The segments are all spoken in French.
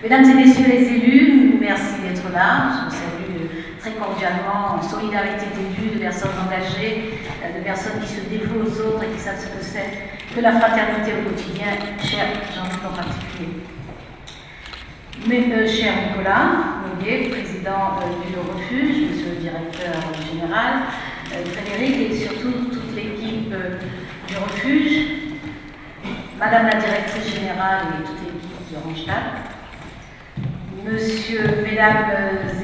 Mesdames et messieurs les élus, merci d'être là. Je vous salue très cordialement en solidarité d'élus, de personnes engagées, de personnes qui se dévouent aux autres et qui savent ce que c'est que la fraternité au quotidien, cher Jean-Luc en particulier. Cher Nicolas Noguet, président du refuge, monsieur le directeur général, Frédéric et surtout toute l'équipe du refuge, madame la directrice générale et toute l'équipe de Randstad, mesdames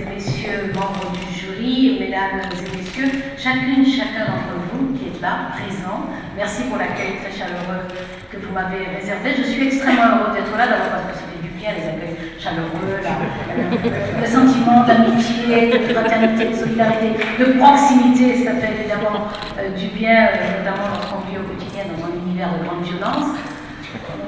et messieurs membres du jury, mesdames et messieurs, chacune, chacun d'entre vous qui est là, présent, merci pour l'accueil très chaleureux que vous m'avez réservé. Je suis extrêmement heureuse d'être là, d'abord parce que ça fait du bien, les accueils chaleureux, le sentiment d'amitié, de fraternité, de solidarité, de proximité, ça fait évidemment du bien, notamment lorsqu'on vit au quotidien dans un univers de grande violence.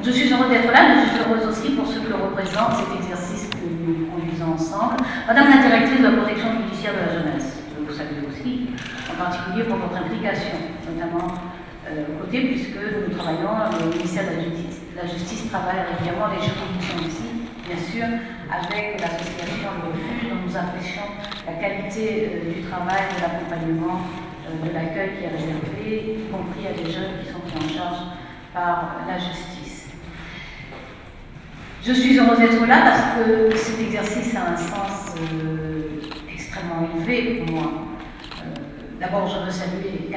Je suis heureuse d'être là, mais je suis heureuse aussi pour ce que représente cet exercice que nous conduisons ensemble. Madame la directrice de la protection judiciaire de la jeunesse, je vous salue aussi, en particulier pour votre implication, notamment aux côtés, puisque nous travaillons, le ministère de la Justice travaille régulièrement, les juridictions aussi, bien sûr, avec l'association Le Refuge, dont nous apprécions la qualité du travail, de l'accompagnement, de l'accueil qui est réservé, y compris à des jeunes qui sont pris en charge par la justice. Je suis heureuse d'être là parce que cet exercice a un sens extrêmement élevé pour moi. D'abord, je veux saluer les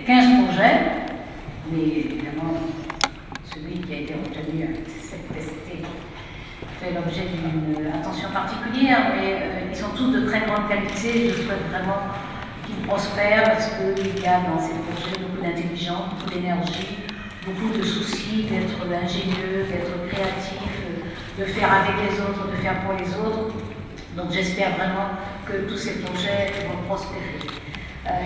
15 projets, mais évidemment, celui qui a été retenu à cette TST fait l'objet d'une attention particulière, mais ils sont tous de très grande qualité. Je souhaite vraiment qu'ils prospèrent parce qu'il y a dans ces projets beaucoup d'intelligence, beaucoup d'énergie, beaucoup de soucis d'être ingénieux, d'être créatif, de faire avec les autres, de faire pour les autres. Donc j'espère vraiment que tous ces projets vont prospérer.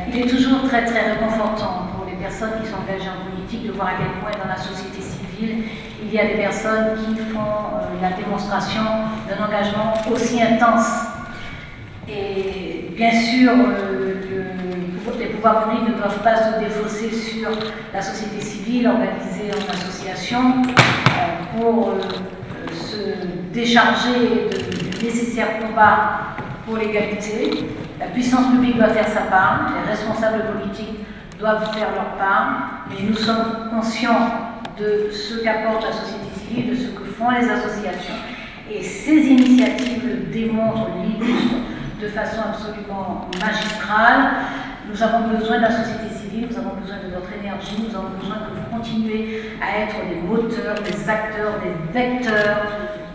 Il est toujours très très réconfortant pour les personnes qui sont engagées en politique de voir à quel point dans la société civile, il y a des personnes qui font la démonstration d'un engagement aussi intense. Et bien sûr, les pouvoirs publics ne doivent pas se défausser sur la société civile organisée en association pour se décharger du nécessaire combat pour l'égalité. La puissance publique doit faire sa part, les responsables politiques doivent faire leur part, mais nous sommes conscients de ce qu'apporte la société civile, de ce que font les associations. Et ces initiatives le démontrent, l'illustrent de façon absolument magistrale. Nous avons besoin de la société civile, nous avons besoin de votre énergie, nous avons besoin que vous continuez à être des moteurs, des acteurs, des vecteurs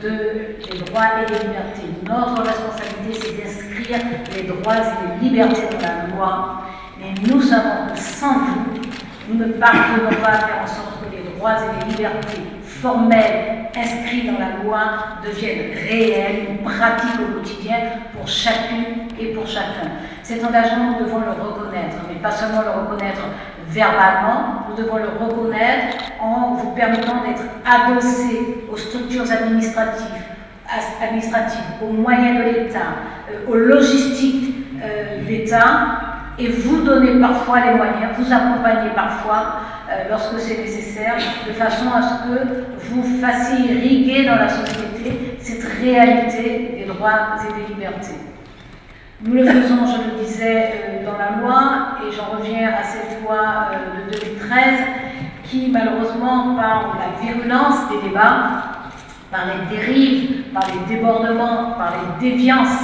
des droits et des libertés. Notre responsabilité, c'est d'inscrire les droits et les libertés dans la loi. Mais nous savons que sans vous, nous ne parvenons pas à faire en sorte que les droits et les libertés formelles inscrits dans la loi deviennent réels, une pratique au quotidien pour chacune et pour chacun. Cet engagement, nous devons le reconnaître, mais pas seulement le reconnaître verbalement, nous devons le reconnaître en vous permettant d'être adossés aux structures administratives, aux moyens de l'État, aux logistiques de l'État, et vous donner parfois les moyens, vous accompagner parfois lorsque c'est nécessaire, de façon à ce que vous fassiez irriguer dans la société cette réalité des droits et des libertés. Nous le faisons, je le disais, dans la loi, et j'en reviens à cette loi de 2013, qui malheureusement, par la virulence des débats, par les dérives, par les débordements, par les déviances,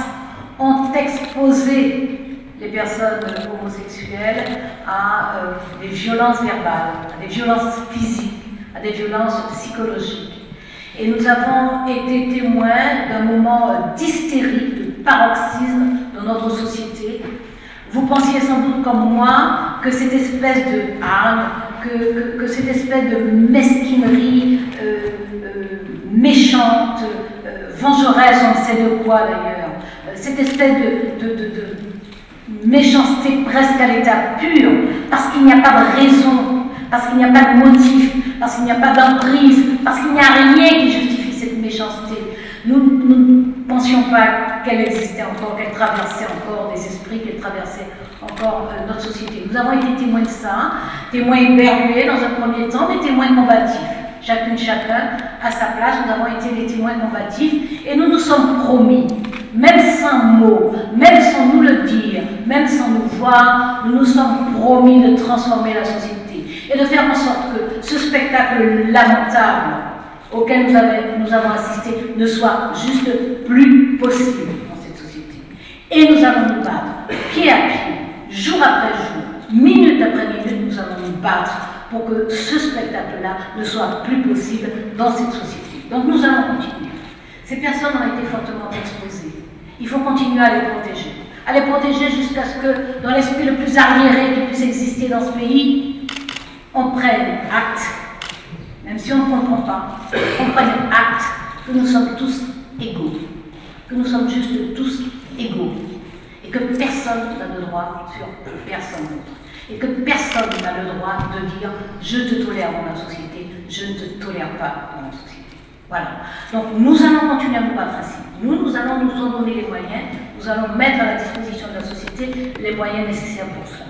ont exposé les personnes homosexuelles à des violences verbales, à des violences physiques, à des violences psychologiques. Et nous avons été témoins d'un moment d'hystérie, de paroxysme dans notre société. Vous pensiez sans doute comme moi que cette espèce de hargne, que cette espèce de mesquinerie méchante, vengeresse, on ne sait de quoi d'ailleurs, cette espèce de méchanceté presque à l'état pur, parce qu'il n'y a pas de raison, parce qu'il n'y a pas de motif, parce qu'il n'y a pas d'emprise, parce qu'il n'y a rien qui justifie cette méchanceté. Nous ne pensions pas qu'elle existait encore, qu'elle traversait encore des esprits, qu'elle traversait encore notre société. Nous avons été témoins de ça, témoins éberlués dans un premier temps, mais témoins combatifs, chacune, chacun, à sa place, nous avons été les témoins combatifs et nous nous sommes promis, même sans mots, même sans nous le dire, même sans nous voir, nous nous sommes promis de transformer la société et de faire en sorte que ce spectacle lamentable auquel nous avons assisté ne soit juste plus possible dans cette société. Et nous allons nous battre, pied à pied, jour après jour, minute après minute, nous allons nous battre pour que ce spectacle-là ne soit plus possible dans cette société. Donc nous allons continuer. Ces personnes ont été fortement exposées. Il faut continuer à les protéger jusqu'à ce que, dans l'esprit le plus arriéré qui puisse exister dans ce pays, on prenne acte, même si on ne comprend pas, on prenne acte que nous sommes tous égaux, que nous sommes juste tous égaux, et que personne n'a de droit sur personne d'autre. Et que personne n'a le droit de dire « je te tolère dans la société, je ne te tolère pas dans la société ». Voilà. Donc nous allons continuer à nous battre ainsi. Nous allons nous en donner les moyens, nous allons mettre à la disposition de la société les moyens nécessaires pour cela.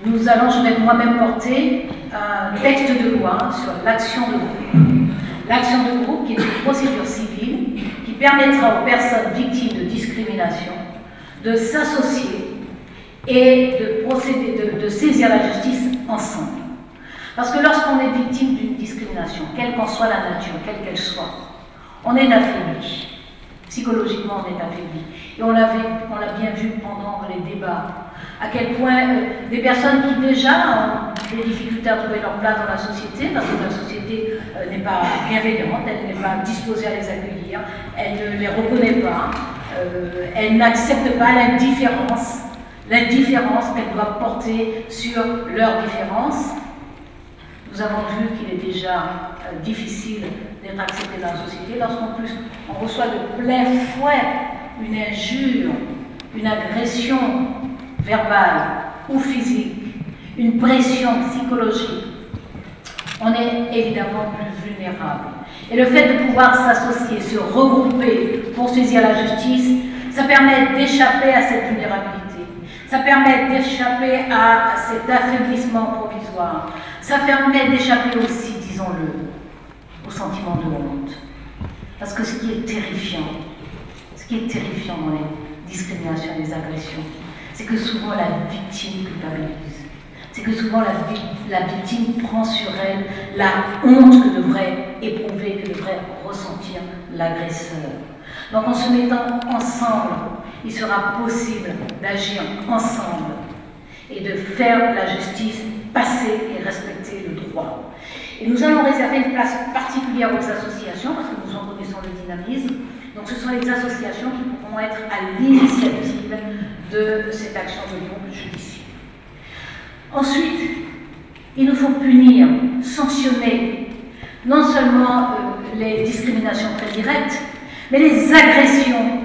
Je vais moi-même porter un texte de loi sur l'action de groupe. L'action de groupe qui est une procédure civile qui permettra aux personnes victimes de discrimination de s'associer et de saisir la justice ensemble. Parce que lorsqu'on est victime d'une discrimination, quelle qu'en soit la nature, quelle qu'elle soit, on est affaibli. Psychologiquement, on est affaibli. Et on l'a bien vu pendant les débats, à quel point des personnes qui déjà ont des difficultés à trouver leur place dans la société, parce que la société n'est pas bienveillante, elle n'est pas disposée à les accueillir, elle ne les reconnaît pas, elle n'accepte pas l'indifférence qu'elle doit porter sur leurs différences. Nous avons vu qu'il est déjà difficile d'être accepté dans la société lorsqu'en plus on reçoit de plein fouet une injure, une agression verbale ou physique, une pression psychologique. On est évidemment plus vulnérable. Et le fait de pouvoir s'associer, se regrouper pour saisir la justice, ça permet d'échapper à cette vulnérabilité. Ça permet d'échapper à cet affaiblissement provisoire. Ça permet d'échapper aussi, disons-le, au sentiment de honte. Parce que ce qui est terrifiant dans les discriminations et les agressions, c'est que souvent la victime culpabilise. C'est que souvent la victime prend sur elle la honte que devrait éprouver, que devrait ressentir l'agresseur. Donc en se mettant ensemble, il sera possible d'agir ensemble et de faire la justice passer et respecter le droit. Et nous allons réserver une place particulière aux associations parce que nous en connaissons le dynamisme. Donc ce sont les associations qui pourront être à l'initiative de cette action de groupe judiciaire. Ensuite, il nous faut punir, sanctionner non seulement les discriminations très directes, mais les agressions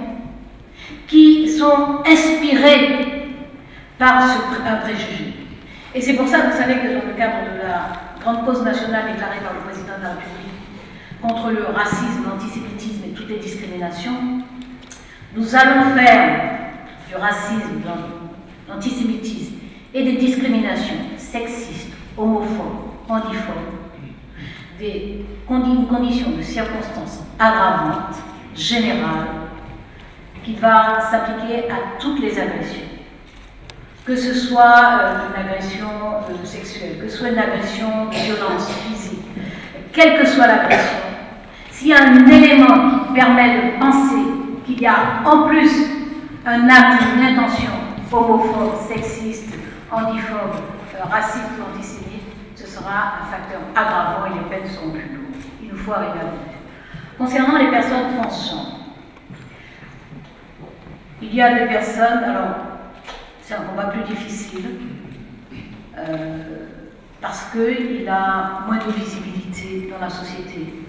qui sont inspirées par un préjugé. Et c'est pour ça que vous savez que dans le cadre de la grande cause nationale déclarée par le président de la République contre le racisme, l'antisémitisme et toutes les discriminations, nous allons faire du racisme, de l'antisémitisme et des discriminations sexistes, homophobes, handiphobes, une condition de circonstances aggravantes, générales, qui va s'appliquer à toutes les agressions. Que ce soit une agression sexuelle, que ce soit une agression de violence physique, quelle que soit l'agression, s'il y a un élément qui permet de penser qu'il y a en plus un acte, une intention homophobe, sexiste, handiphobe, raciste ou antisémite, ce sera un facteur aggravant et les peines seront plus lourdes. Il nous faut arriver à le faire. Concernant les personnes transgenres, il y a des personnes, alors c'est un combat plus difficile, parce qu'il a moins de visibilité dans la société.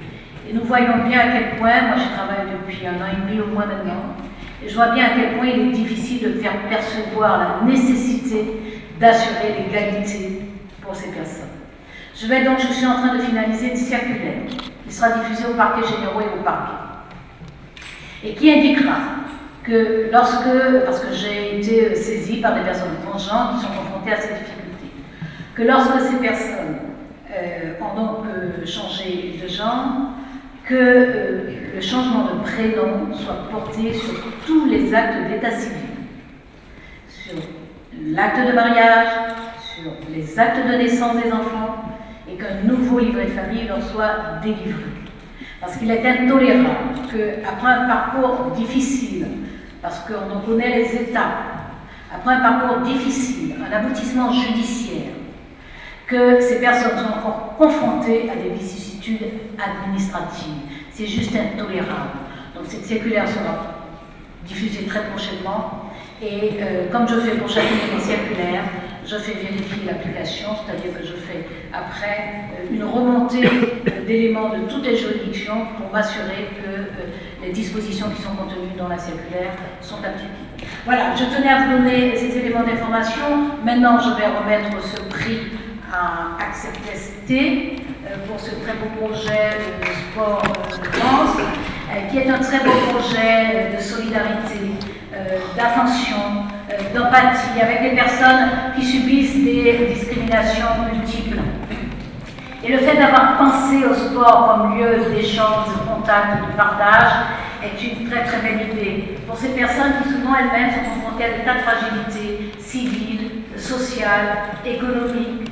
Et nous voyons bien à quel point, moi je travaille depuis 1 an et demi au moins maintenant, et je vois bien à quel point il est difficile de faire percevoir la nécessité d'assurer l'égalité pour ces personnes. Je suis en train de finaliser une circulaire qui sera diffusée au parquet généraux et au parquet, et qui indiquera que parce que j'ai été saisie par des personnes transgenres qui sont confrontées à cette difficulté, que lorsque ces personnes ont donc changé de genre, que le changement de prénom soit porté sur tous les actes d'état civil, sur l'acte de mariage, sur les actes de naissance des enfants, et qu'un nouveau livret de famille leur soit délivré. Parce qu'il est intolérable qu'après un parcours difficile, parce qu'on en connaît les étapes, après un parcours difficile, un aboutissement judiciaire, que ces personnes sont encore confrontées à des vicissitudes administratives. C'est juste intolérable. Donc cette circulaire sera diffusée très prochainement. Et comme je fais pour chacune de mes circulaires, je fais vérifier l'application, c'est-à-dire que je fais après une remontée d'éléments de toutes les juridictions pour m'assurer que les dispositions qui sont contenues dans la circulaire sont appliquées. Voilà, je tenais à vous donner ces éléments d'information. Maintenant, je vais remettre ce prix à Acceptest pour ce très beau projet de sport de France, qui est un très beau projet de solidarité, d'attention, d'empathie avec des personnes qui subissent des discriminations multiples. Et le fait d'avoir pensé au sport comme lieu d'échange, de contact, de partage est une très très belle idée pour ces personnes qui souvent elles-mêmes sont confrontées à des tas de fragilités civiles, sociales, économiques,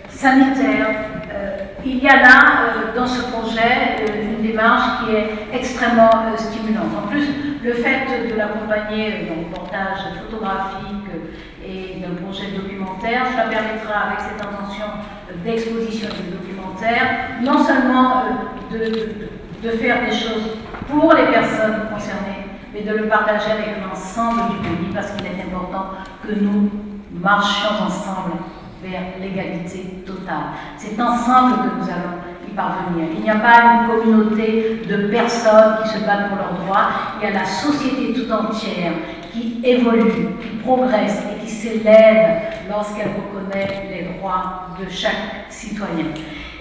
sanitaires. Il y a là, dans ce projet, une démarche qui est extrêmement stimulante. En plus, le fait de l'accompagner d'un reportage photographique et d'un projet documentaire, cela permettra, avec cette intention d'exposition du documentaire, non seulement de faire des choses pour les personnes concernées, mais de le partager avec l'ensemble du pays, parce qu'il est important que nous marchions ensemble vers l'égalité totale. C'est ensemble que nous allons y parvenir. Il n'y a pas une communauté de personnes qui se battent pour leurs droits, il y a la société tout entière qui évolue, qui progresse et qui s'élève lorsqu'elle reconnaît les droits de chaque citoyen.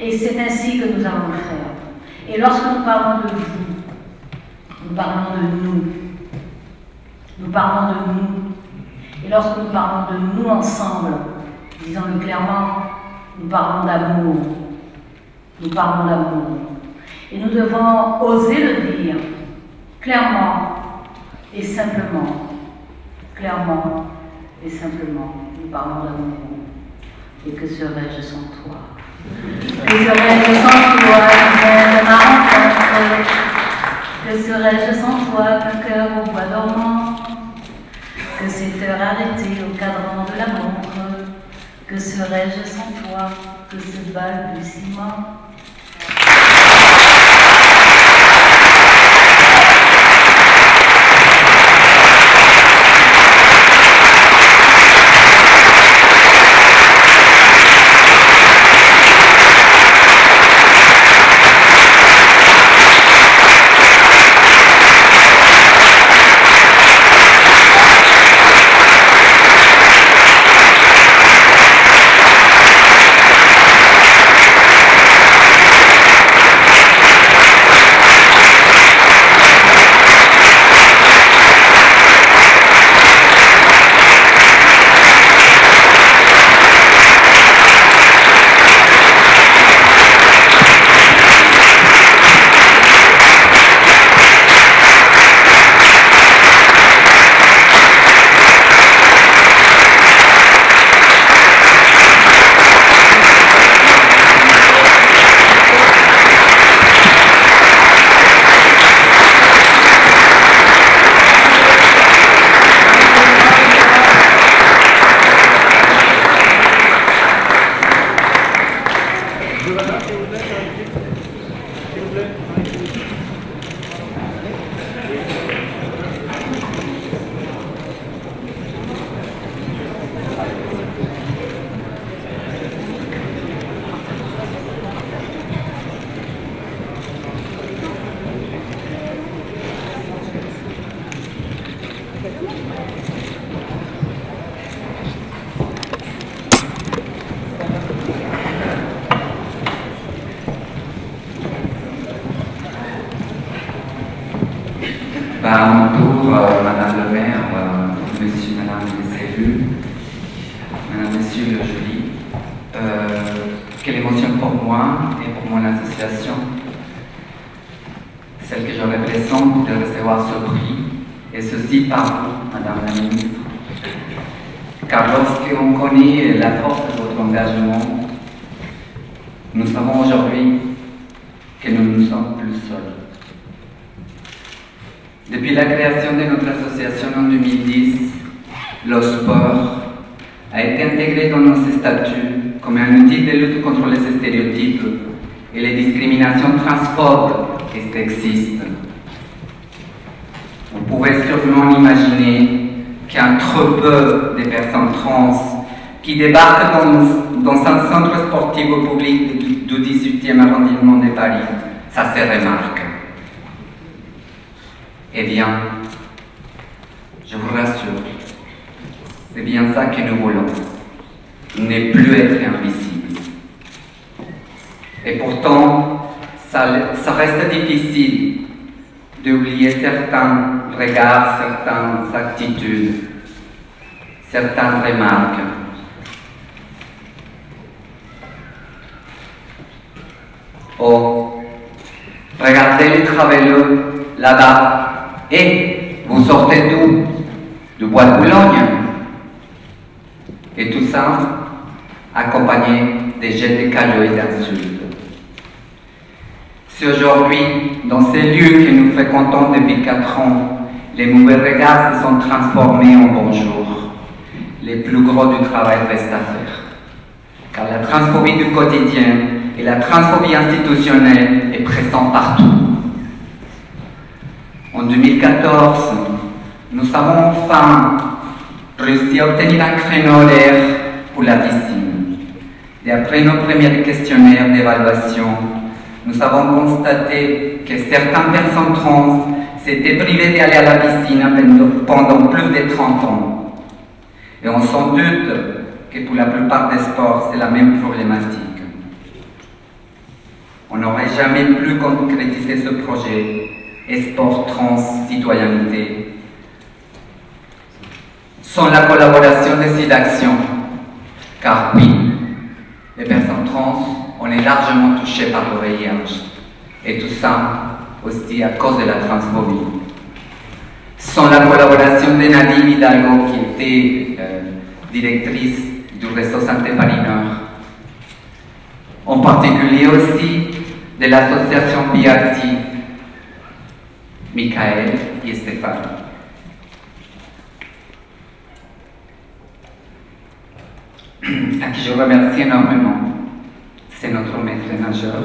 Et c'est ainsi que nous allons le faire. Et lorsque nous parlons de vous, nous parlons de nous. Nous parlons de nous. Et lorsque nous parlons de nous ensemble, disons-le clairement, nous parlons d'amour. Nous parlons d'amour. Et nous devons oser le dire, clairement et simplement. Clairement et simplement, nous parlons d'amour. Et que serais-je sans toi? Que serais-je sans toi, de ma rencontre? Que serais-je sans toi, qu'un cœur au bois dormant? Que cette heure arrêtée au cadran de la montre? Que serais-je sans toi, que ce balbutiement? À mon tour, Madame le maire, Monsieur, Madame les élus, Madame, Monsieur le jury, quelle émotion pour moi et pour mon association, celle que je représente, de recevoir ce prix, et ceci par vous, Madame la Ministre. Car lorsqu'on connaît la force de votre engagement, nous savons aujourd'hui que nous ne sommes plus seuls. Depuis la création de notre association en 2010, le sport a été intégré dans nos statuts comme un outil de lutte contre les stéréotypes et les discriminations transphobes et sexistes. Vous pouvez sûrement imaginer qu'il y a trop peu de personnes trans qui débarquent dans un centre sportif public du 18e arrondissement de Paris. Ça se remarque. Eh bien, je vous rassure, c'est bien ça que nous voulons, ne plus être invisible. Et pourtant, ça reste difficile d'oublier certains regards, certaines attitudes, certaines remarques. Oh, regardez les travailleurs là-bas. Et vous sortez d'où? Du bois de Boulogne. Et tout ça accompagné des jets de cailloux et d'insultes. Si aujourd'hui, dans ces lieux que nous fréquentons depuis 4 ans, les mauvais regards se sont transformés en bonjour, les plus gros du travail restent à faire. Car la transphobie du quotidien et la transphobie institutionnelle est présente partout. En 2014, nous avons enfin réussi à obtenir un créneau horaire pour la piscine. D'après nos premiers questionnaires d'évaluation, nous avons constaté que certaines personnes trans s'étaient privées d'aller à la piscine pendant plus de 30 ans. Et on s'en doute que pour la plupart des sports, c'est la même problématique. On n'aurait jamais pu concrétiser ce projet Sport Trans Citoyenneté sans la collaboration des SIDAction. Car oui, les personnes trans, on est largement touchées par le VIH. Et tout ça aussi à cause de la transphobie. Sans la collaboration de Nadine Hidalgo, qui était directrice du réseau Santé Paris Nord, en particulier aussi de l'association BRT, Michael et Stéphane. À qui je remercie énormément, c'est notre maître nageur,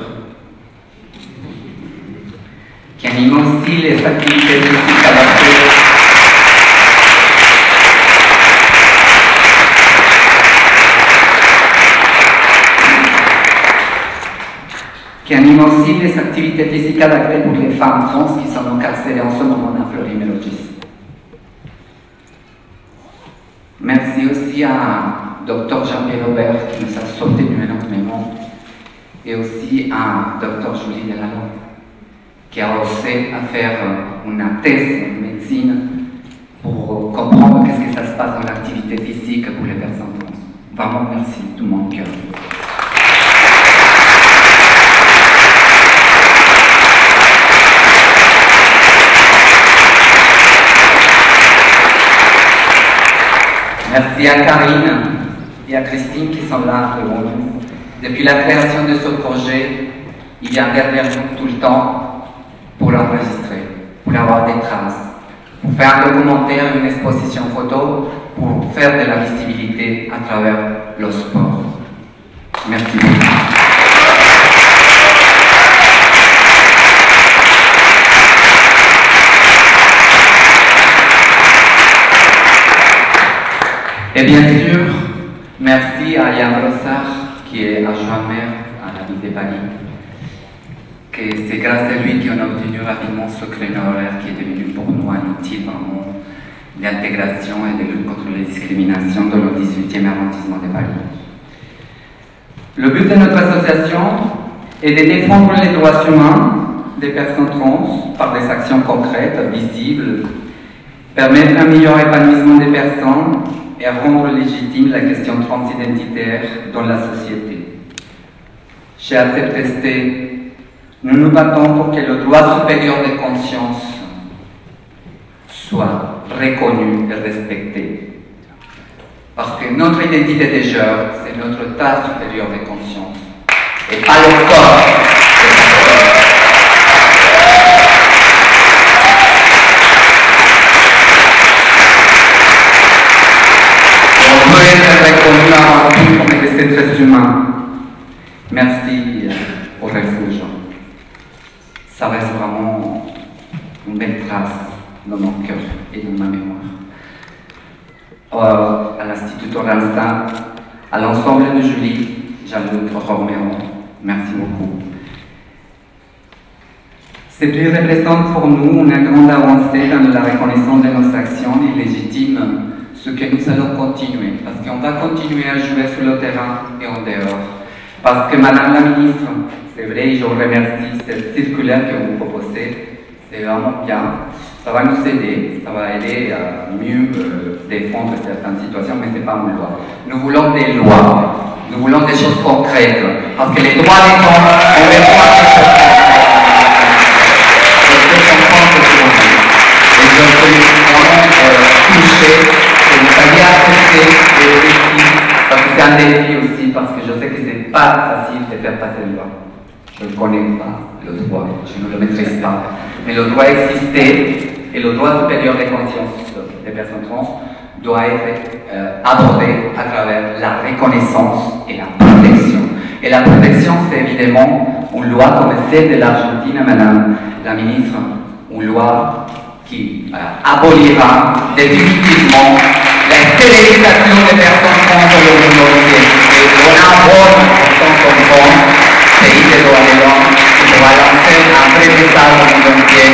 qui anime aussi les activités physiques adaptées. Qui anime aussi les activités physiques adaptées pour les femmes trans qui sont incarcérées en ce moment dans Fleury-Mérogis. Merci aussi à Dr Jean-Pierre Aubert qui nous a soutenu énormément, et aussi à Dr Julie Delalande qui a osé faire une thèse en médecine pour comprendre qu'est-ce que ça se passe dans l'activité physique pour les personnes trans. Vraiment merci de tout mon cœur. Merci à Karine et à Christine qui sont là devant nous. Depuis la création de ce projet, il vient derrière nous tout le temps pour l'enregistrer, pour avoir des traces, pour faire un documentaire, une exposition photo, pour faire de la visibilité à travers le sport. Merci beaucoup. Et bien sûr, merci à Yann Rossard, qui est adjoint maire à la ville de Paris, que c'est grâce à lui qu'on a obtenu rapidement ce créneau horaire qui est devenu pour nous un outil vraiment d'intégration et de lutte contre les discriminations dans le 18e arrondissement de Paris. Le but de notre association est de défendre les droits humains des personnes trans par des actions concrètes, visibles, permettre un meilleur épanouissement des personnes, et rendre légitime la question transidentitaire dans la société. chez ACEPTST, nous nous battons pour que le droit supérieur de conscience soit reconnu et respecté. Parce que notre identité de genre, c'est notre état supérieur de conscience, et pas le corps de personne. On peut être reconnu avant tout comme des êtres humains. Merci au refuge. Ça reste vraiment une belle trace dans mon cœur et dans ma mémoire. À l'Institut Oransta, à l'ensemble de Julie, Jean-Luc Romero, merci beaucoup. Ce prix représente pour nous une grande avancée dans la reconnaissance de nos actions illégitimes, ce que nous allons continuer, parce qu'on va continuer à jouer sur le terrain et en dehors. Parce que Madame la Ministre, c'est vrai, je vous remercie, cette circulaire que vous proposez, c'est vraiment bien. Ça va nous aider, ça va aider à mieux défendre certaines situations, mais ce n'est pas une loi. Nous voulons des lois, nous voulons des choses concrètes, parce que les droits des femmes, on les voit des choses concrètes. Et je suis vraiment touché que vous ayez accepté les défis, parce que c'est un défi aussi, parce que je sais que ce n'est pas facile de faire passer une loi. Je ne connais pas le droit, je ne le maîtrise pas. Mais le droit existait et le droit supérieur de conscience des personnes trans doit être abordé à travers la reconnaissance et la protection. Et la protection, c'est évidemment une loi comme celle de l'Argentine, Madame la Ministre, une loi qui abolira définitivement la stérilisation des personnes trans dans le monde entier. Et on a un rôle en tant que France, pays des droits de l'homme, qui doit lancer un vrai message au monde entier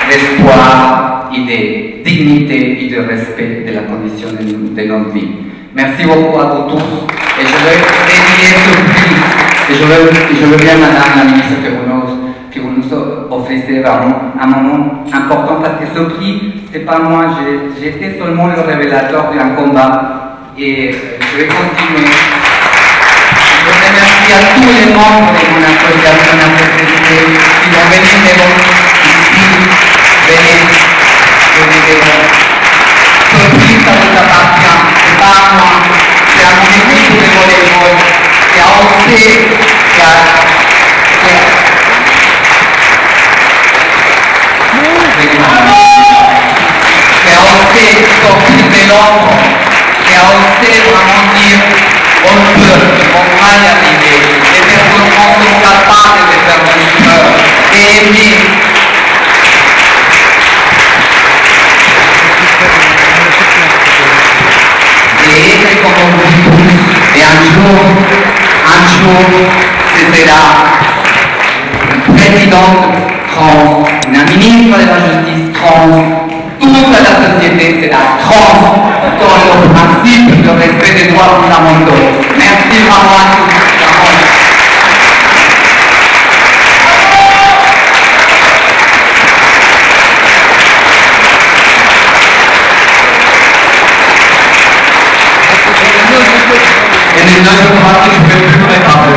d'espoir et de dignité et de respect de la condition de notre vie. Merci beaucoup à vous tous et je vais dédier ce prix. Et je veux bien, Madame la Ministre, que vous nous offrissez vraiment un moment important parce que ce prix, c'est pas moi, j'étais seulement le révélateur d'un combat et je vais continuer. Je remercie à tous les membres de mon association ACEPTST qui vont venir ici, venez devant. Ce prix, ça vous appartient, c'est pas à moi, c'est à mon équipe de volleyball qui a osé, sortir de l'ombre, qui a osé vraiment dire on peut, on va y arriver. Les personnes trans sont capables de faire du sport et aimer. Et être comme vous tous. Et un jour, ce sera une présidente trans, une ministre de la justice trans. Toute la société sera trans dans le principe de respect des droits fondamentaux. Merci vraiment à tous. Et maintenant, je crois que je ne peux plus préparer.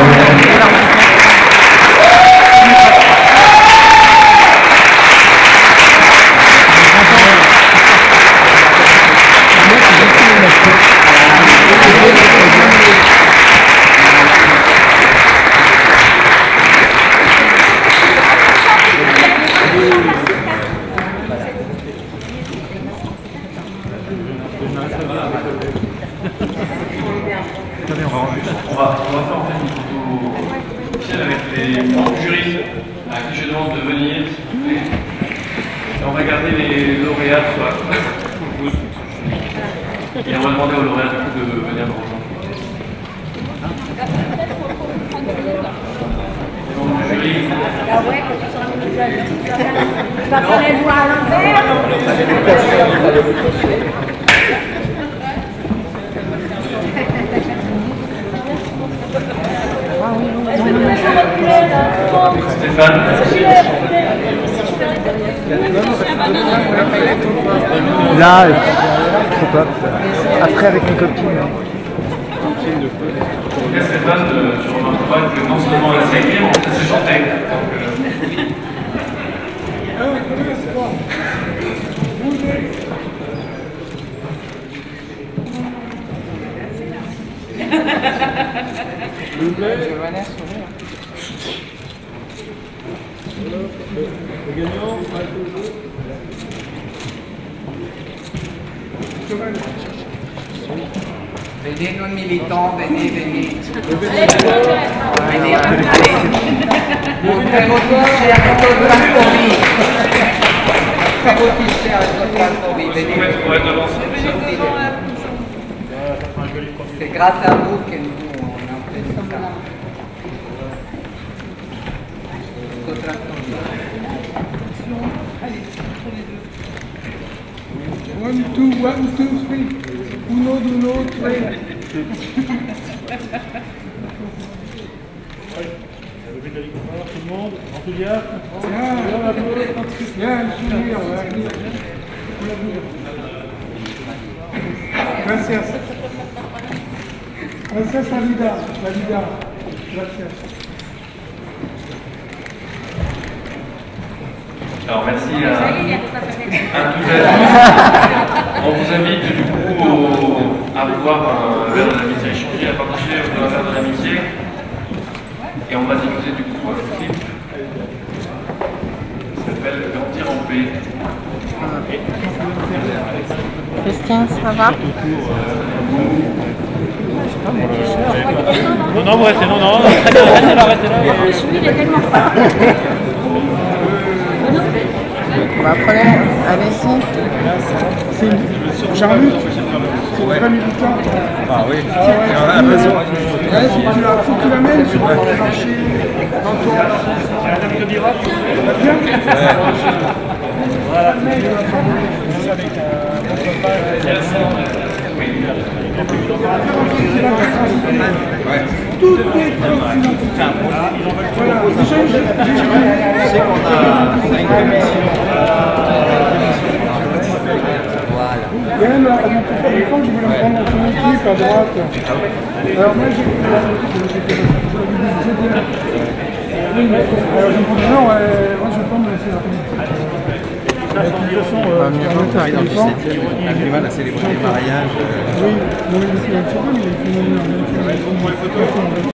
On va faire en fait une photo officielle avec les membres du jury à qui je demande de venir. Et on va garder les lauréats sur la et on va demander aux lauréats de venir nous rejoindre. Les membres du jury. Ah ouais, quand tu seras visualisé, tu vas faire les doigts à l'envers. Stéphane. Là, trop pas. Après avec mes copines. cas, Stéphane, tu remarqueras que non seulement elle sait écrire, mais elle sait chanter. S'il vous plaît. Le gagnant. Venez, nos militants, venez, venez. Allez, Venez, allez. Montrez vos t-shirts Autotransfobie. Vos t-shirts Autotransfobie, venez. C'est grâce à vous que nous, on a fait ça. Autotransfobie. 1, 2, 1, 2, 3. Uno, uno, 3. Tout le monde, enthousiaste. Bien, le sourire, on va venir. Gracias. Gracias, la vida. Gracias. Alors merci à toutes et à tous. On vous invite du coup à boire un verre de l'amitié, à échanger, à partager un verre de l'amitié. Et on va diffuser du coup un clip qui s'appelle Grandir en paix. Christian, ça va? Non, vous restez, non, restez là. Celui, il est tellement froid. Bah, prenez, allez-y. C'est Jean-Luc, c'est très militant. Ah oui, Ah ouais. on a l'impression. Faut que tu l'amènes, tu vas marcher dans ton... Bien. Voilà. Tout est voilà. Je sais qu'on a une commission. Il y a même à mon téléphone, je voulais me prendre dans son équipe à droite. Alors moi j'ai alors je me prends non, moi je vais pas me laisser la de toute façon, On a du mal à célébrer les mariages. oui, bon, il est un petit peu, mais il est